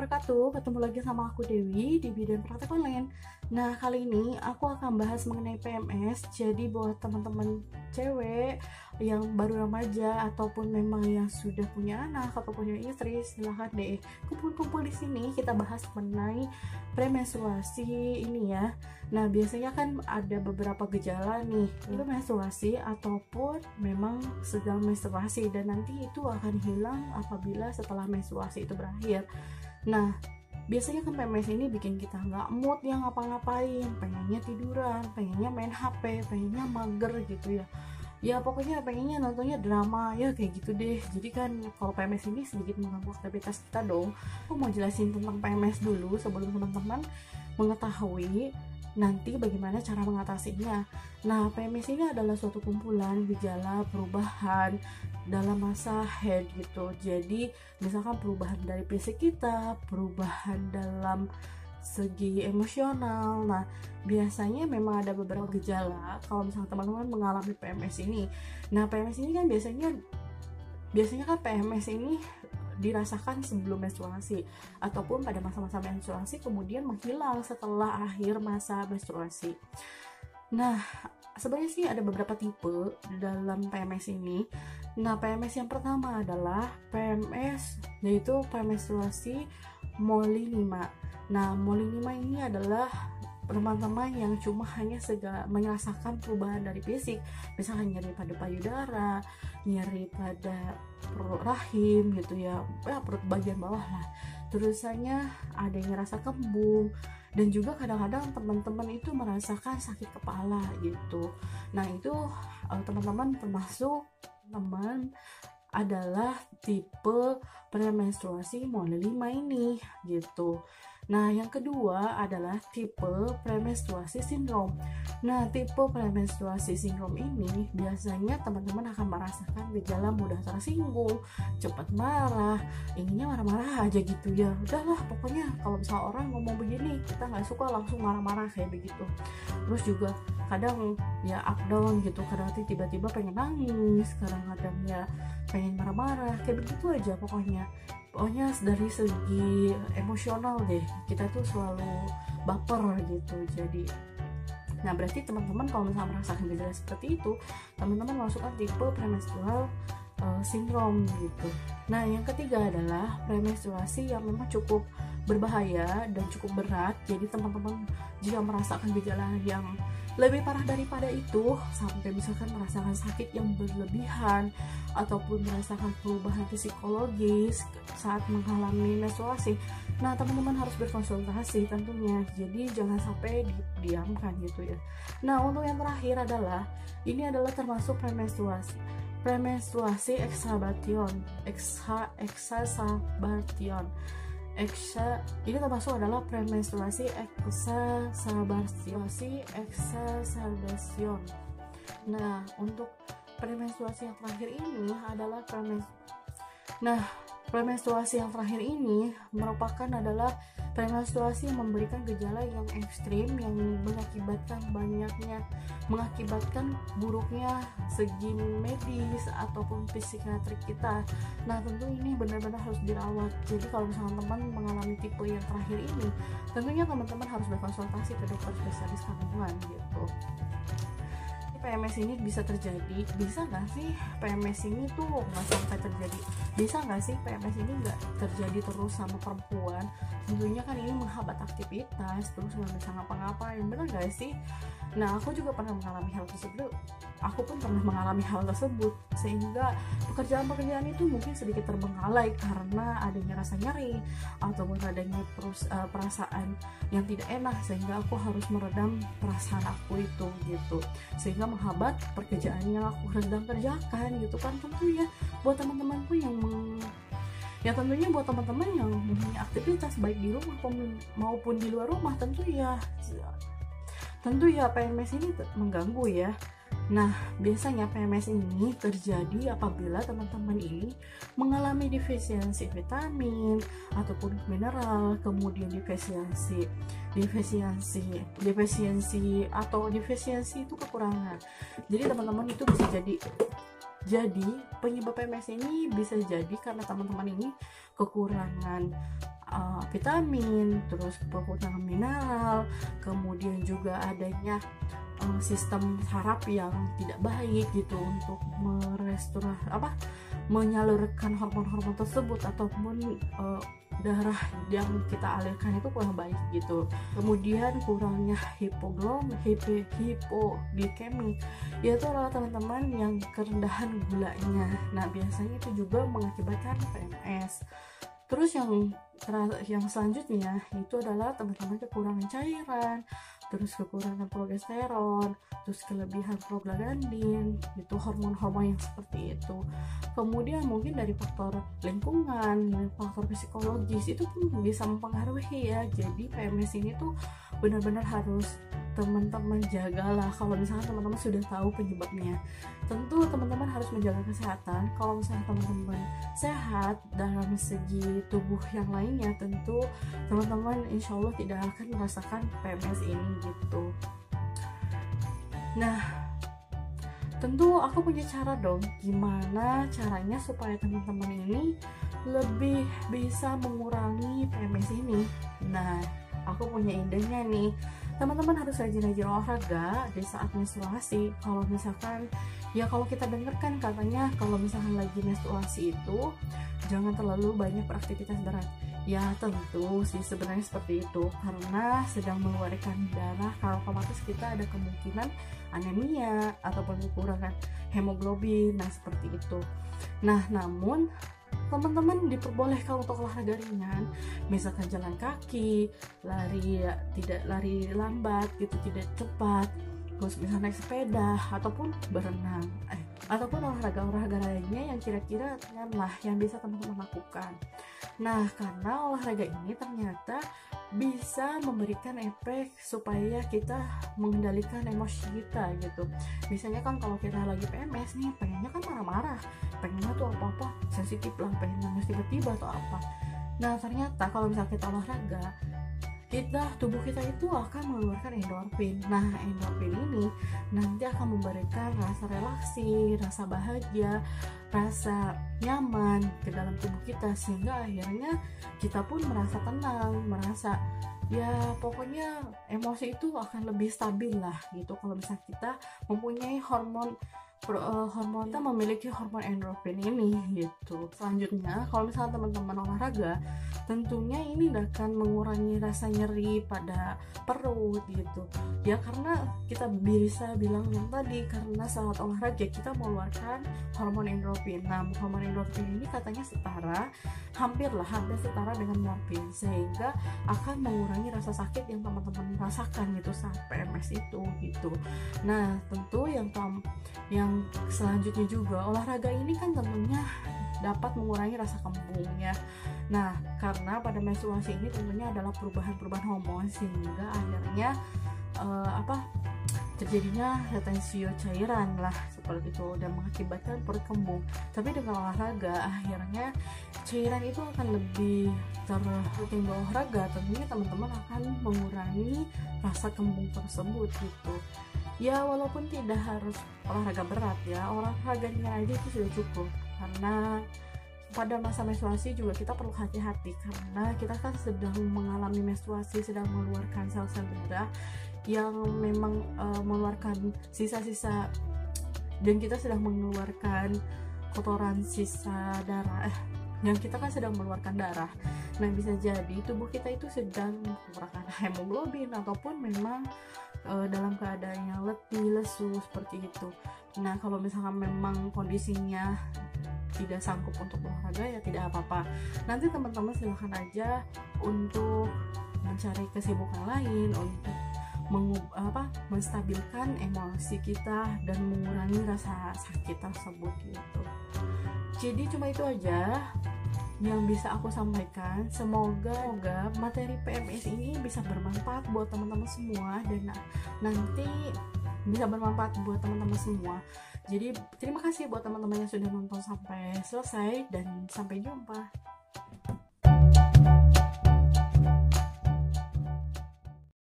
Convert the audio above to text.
wabarakatuh. Ketemu lagi sama aku Dewi di Bidan Praktek Online. Nah, kali ini aku akan bahas mengenai PMS. Jadi buat teman-teman cewek yang baru remaja ataupun memang yang sudah punya anak atau punya istri, silahkan deh kumpul-kumpul di sini. Kita bahas mengenai premenstruasi ini ya. Nah, biasanya kan ada beberapa gejala nih, itu menstruasi ataupun memang sedang menstruasi, dan nanti itu akan hilang apabila setelah menstruasi itu berakhir. Nah, biasanya kan PMS ini bikin kita nggak mood yang ngapa-ngapain, pengennya tiduran, pengennya main HP, pengennya mager gitu ya. Ya pokoknya pengennya nontonnya drama ya kayak gitu deh. Jadi kan kalau PMS ini sedikit mengganggu aktivitas kita dong. Aku mau jelasin tentang PMS dulu sebelum teman-teman mengetahui nanti bagaimana cara mengatasinya. Nah, PMS ini adalah suatu kumpulan gejala perubahan dalam masa head gitu. Jadi misalkan perubahan dari fisik kita, perubahan dalam segi emosional. Nah, biasanya memang ada beberapa gejala kalau misalnya teman-teman mengalami PMS ini. Nah, PMS ini kan biasanya kan PMS ini dirasakan sebelum menstruasi ataupun pada masa-masa menstruasi kemudian menghilang setelah akhir masa menstruasi. Nah, sebenarnya sih ada beberapa tipe dalam PMS ini. Nah, PMS yang pertama adalah PMS, yaitu premenstruasi molinima. Nah, molinima ini adalah teman-teman yang cuma hanya merasakan perubahan dari fisik, misalnya nyeri pada payudara, nyeri pada perut rahim gitu ya, perut bagian bawah lah, terusannya ada yang ngerasa kembung, dan juga kadang-kadang teman-teman itu merasakan sakit kepala gitu. Nah, itu teman-teman termasuk teman adalah tipe premenstruasi molinima ini gitu. Nah, yang kedua adalah tipe premenstruasi sindrom. Nah, tipe premenstruasi sindrom ini biasanya teman-teman akan merasakan gejala mudah tersinggung, cepat marah, inginnya marah-marah aja gitu ya. Udahlah, pokoknya kalau misalnya orang ngomong begini, kita nggak suka langsung marah-marah kayak begitu. Terus juga kadang ya up down gitu, kadang tiba-tiba pengen nangis, kadang-kadang ya pengen marah-marah, kayak begitu aja pokoknya dari segi emosional deh, kita tuh selalu baper gitu. Jadi nah, berarti teman-teman kalau misalnya merasakan gejala seperti itu, teman-teman masukkan tipe premenstrual sindrom gitu. Nah, yang ketiga adalah premenstruasi yang memang cukup berbahaya dan cukup berat. Jadi teman-teman jika merasakan gejala yang lebih parah daripada itu, sampai misalkan merasakan sakit yang berlebihan ataupun merasakan perubahan psikologis saat mengalami menstruasi, nah teman-teman harus berkonsultasi tentunya. Jadi jangan sampai didiamkan gitu ya. Nah, untuk yang terakhir adalah ini adalah termasuk premenstruasi exacerbation. Ini termasuk adalah premenstruasi exacerbation. Nah, untuk premenstruasi yang terakhir ini adalah premenstruasi yang terakhir ini adalah premenstruasi yang memberikan gejala yang ekstrim yang mengakibatkan buruknya segi medis ataupun psikiatrik kita. Nah, tentu ini benar-benar harus dirawat. Jadi kalau misalnya teman mengalami tipe yang terakhir ini, tentunya teman-teman harus berkonsultasi ke dokter spesialis kandungan gitu. PMS ini bisa terjadi, bisa nggak sih PMS ini tuh nggak sampai terjadi, bisa nggak sih PMS ini nggak terjadi terus sama perempuan? Tentunya kan ini menghambat aktivitas, terus nggak bisa ngapa-ngapain, benar nggak sih? Nah, aku juga pernah mengalami hal tersebut. Sehingga pekerjaan itu mungkin sedikit terbengkalai karena adanya rasa nyeri ataupun adanya perasaan yang tidak enak, sehingga aku harus meredam perasaan aku itu gitu, sehingga menghambat pekerjaan yang aku sedang kerjakan gitu kan. Tentunya buat teman-temanku tentunya buat teman-teman yang mempunyai aktivitas baik di rumah maupun di luar rumah, tentu ya PMS ini mengganggu ya. Nah, biasanya PMS ini terjadi apabila teman-teman ini mengalami defisiensi vitamin ataupun mineral, kemudian defisiensi itu kekurangan. Jadi teman-teman itu bisa jadi penyebab PMS ini bisa jadi karena teman-teman ini kekurangan vitamin, terus kekurangan mineral, kemudian juga adanya sistem saraf yang tidak baik gitu untuk menyalurkan hormon-hormon tersebut, ataupun darah yang kita alirkan itu kurang baik gitu. Kemudian kurangnya hipoglikemi, yaitu adalah teman-teman yang kerendahan gulanya. Nah biasanya itu juga mengakibatkan PMS. Terus yang selanjutnya itu adalah teman-teman kekurangan cairan, terus kekurangan progesteron, terus kelebihan prostaglandin, itu hormon-hormon yang seperti itu. Kemudian mungkin dari faktor lingkungan, faktor psikologis itu pun bisa mempengaruhi ya. Jadi PMS ini tuh benar-benar harus teman-teman jagalah. Kalau misalnya teman-teman sudah tahu penyebabnya, tentu teman-teman harus menjaga kesehatan. Kalau misalnya teman-teman sehat dalam segi tubuh yang lainnya, tentu teman-teman insya Allah tidak akan merasakan PMS ini gitu. Nah tentu aku punya cara dong, gimana caranya supaya teman-teman ini lebih bisa mengurangi PMS ini. Nah aku punya idenya nih, teman-teman harus rajin-rajin olahraga di saat menstruasi. Kalau misalkan ya, kalau kita dengarkan katanya kalau misalkan lagi menstruasi itu jangan terlalu banyak beraktivitas berat. Ya tentu sih sebenarnya seperti itu, karena sedang mengeluarkan darah, kalau otomatis kita ada kemungkinan anemia ataupun kekurangan hemoglobin. Nah seperti itu. Nah namun teman-teman diperbolehkan untuk olahraga ringan, misalkan jalan kaki, tidak lari lambat gitu, tidak cepat, terus misalnya naik sepeda ataupun berenang, ataupun olahraga lainnya yang kira-kira lah yang bisa teman-teman lakukan. Nah karena olahraga ini ternyata bisa memberikan efek supaya kita mengendalikan emosi kita gitu. Biasanya kan kalau kita lagi PMS nih, pengennya kan marah-marah, pengennya tuh apa-apa sensitif lah, pengen nangis tiba-tiba atau apa. Nah ternyata kalau misalnya kita olahraga, tubuh kita itu akan mengeluarkan endorfin. Nah endorfin ini nanti akan memberikan rasa relaksi, rasa bahagia, rasa nyaman ke dalam tubuh kita, sehingga akhirnya kita pun merasa tenang, merasa ya pokoknya emosi itu akan lebih stabil lah gitu. Kalau misalnya kita mempunyai kita memiliki hormon endorfin ini gitu. Selanjutnya kalau misalnya teman-teman olahraga, tentunya ini akan mengurangi rasa nyeri pada perut gitu ya, karena kita bisa bilang yang tadi, karena saat olahraga kita mengeluarkan hormon endorfin. Nah hormon endorfin ini katanya hampir setara dengan morfin, sehingga akan mengurangi rasa sakit yang teman-teman rasakan gitu saat PMS itu gitu. Nah tentu yang selanjutnya juga, olahraga ini kan tentunya dapat mengurangi rasa kembung ya. Nah karena pada menstruasi ini tentunya adalah perubahan hormon, sehingga akhirnya terjadinya retensio cairan lah seperti itu, dan mengakibatkan perut kembung. Tapi dengan olahraga akhirnya cairan itu akan lebih ketimbang olahraga, tentunya teman-teman akan mengurangi rasa kembung tersebut gitu. Ya walaupun tidak harus olahraga berat ya, olahraga ringan aja itu sudah cukup, karena pada masa menstruasi juga kita perlu hati-hati, karena kita kan sedang mengalami menstruasi, sedang mengeluarkan sel-sel darah yang memang mengeluarkan sisa-sisa, dan kita sedang mengeluarkan kotoran sisa darah yang kita kan sedang mengeluarkan darah. Nah bisa jadi tubuh kita itu sedang mengeluarkan hemoglobin, ataupun memang dalam keadaan yang letih, lesu seperti itu. Nah kalau misalkan memang kondisinya tidak sanggup untuk olahraga ya tidak apa-apa, nanti teman-teman silahkan aja untuk mencari kesibukan lain untuk menstabilkan emosi kita dan mengurangi rasa sakit tersebut gitu. Jadi cuma itu aja yang bisa aku sampaikan. Semoga materi PMS ini bisa bermanfaat buat teman-teman semua, dan nanti bisa bermanfaat buat teman-teman semua. Jadi terima kasih buat teman-teman yang sudah nonton sampai selesai, dan sampai jumpa.